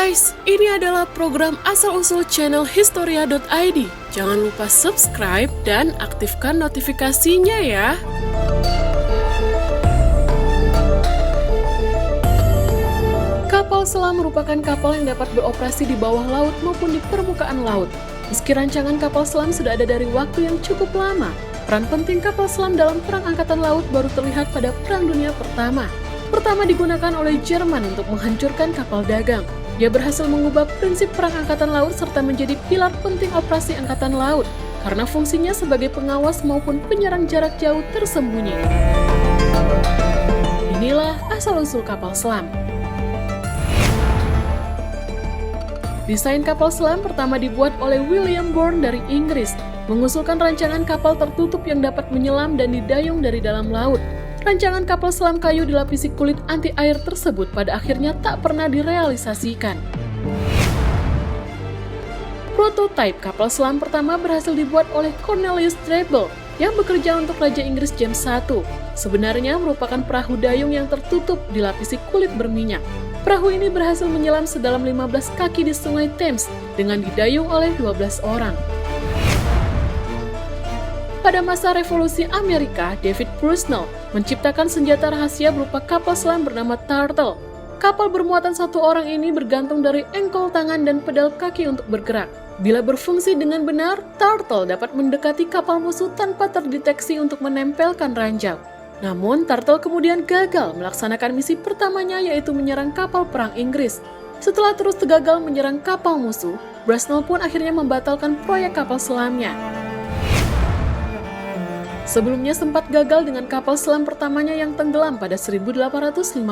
guys, ini adalah program asal-usul channel Historia.id. Jangan lupa subscribe dan aktifkan notifikasinya ya. Kapal selam merupakan kapal yang dapat beroperasi di bawah laut maupun di permukaan laut. Meski rancangan kapal selam sudah ada dari waktu yang cukup lama, peran penting kapal selam dalam Perang Angkatan Laut baru terlihat pada Perang Dunia Pertama. Pertama digunakan oleh Jerman untuk menghancurkan kapal dagang. Dia berhasil mengubah prinsip perang angkatan laut serta menjadi pilar penting operasi angkatan laut karena fungsinya sebagai pengawas maupun penyerang jarak jauh tersembunyi. Inilah asal-usul kapal selam. Desain kapal selam pertama dibuat oleh William Bourne dari Inggris, mengusulkan rancangan kapal tertutup yang dapat menyelam dan didayung dari dalam laut. Rancangan kapal selam kayu dilapisi kulit anti-air tersebut pada akhirnya tak pernah direalisasikan. Prototipe kapal selam pertama berhasil dibuat oleh Cornelius Drebbel yang bekerja untuk Raja Inggris James I. Sebenarnya merupakan perahu dayung yang tertutup dilapisi kulit berminyak. Perahu ini berhasil menyelam sedalam 15 kaki di Sungai Thames dengan didayung oleh 12 orang. Pada masa Revolusi Amerika, David Brusnell menciptakan senjata rahasia berupa kapal selam bernama Turtle. Kapal bermuatan satu orang ini bergantung dari engkol tangan dan pedal kaki untuk bergerak. Bila berfungsi dengan benar, Turtle dapat mendekati kapal musuh tanpa terdeteksi untuk menempelkan ranjau. Namun, Turtle kemudian gagal melaksanakan misi pertamanya, yaitu menyerang kapal perang Inggris. Setelah terus gagal menyerang kapal musuh, Brusnell pun akhirnya membatalkan proyek kapal selamnya. Sebelumnya sempat gagal dengan kapal selam pertamanya yang tenggelam pada 1850.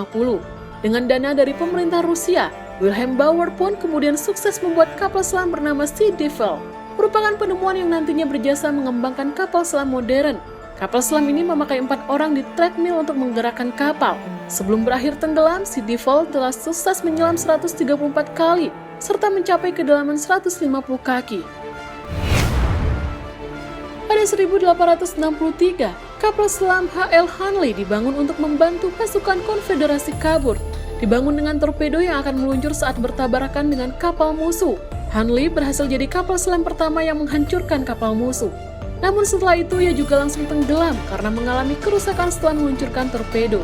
Dengan dana dari pemerintah Rusia, Wilhelm Bauer pun kemudian sukses membuat kapal selam bernama Sea Devil, merupakan penemuan yang nantinya berjasa mengembangkan kapal selam modern. Kapal selam ini memakai 4 orang di treadmill untuk menggerakkan kapal. Sebelum berakhir tenggelam, Sea Devil telah sukses menyelam 134 kali, serta mencapai kedalaman 150 kaki. Pada 1863, kapal selam H.L. Hunley dibangun untuk membantu pasukan konfederasi kabur. Dibangun dengan torpedo yang akan meluncur saat bertabrakan dengan kapal musuh. Hunley berhasil jadi kapal selam pertama yang menghancurkan kapal musuh. Namun setelah itu ia juga langsung tenggelam karena mengalami kerusakan setelah meluncurkan torpedo.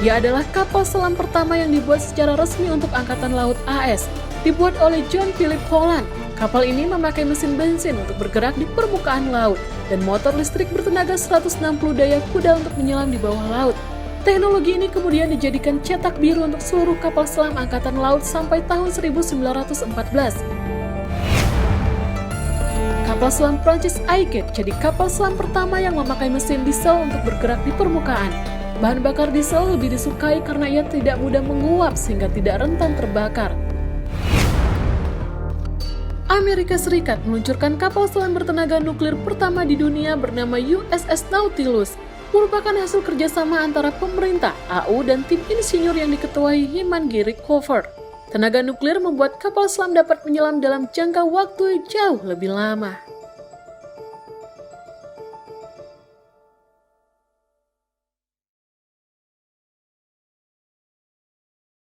Dia adalah kapal selam pertama yang dibuat secara resmi untuk Angkatan Laut AS, dibuat oleh John Philip Holland. Kapal ini memakai mesin bensin untuk bergerak di permukaan laut dan motor listrik bertenaga 160 daya kuda untuk menyelam di bawah laut. Teknologi ini kemudian dijadikan cetak biru untuk seluruh kapal selam Angkatan Laut sampai tahun 1914. Kapal selam Prancis Aiguet jadi kapal selam pertama yang memakai mesin diesel untuk bergerak di permukaan. Bahan bakar diesel lebih disukai karena ia tidak mudah menguap sehingga tidak rentan terbakar. Amerika Serikat meluncurkan kapal selam bertenaga nuklir pertama di dunia bernama USS Nautilus, merupakan hasil kerjasama antara pemerintah, AU, dan tim insinyur yang diketuai Hyman G. Rickover. Tenaga nuklir membuat kapal selam dapat menyelam dalam jangka waktu jauh lebih lama.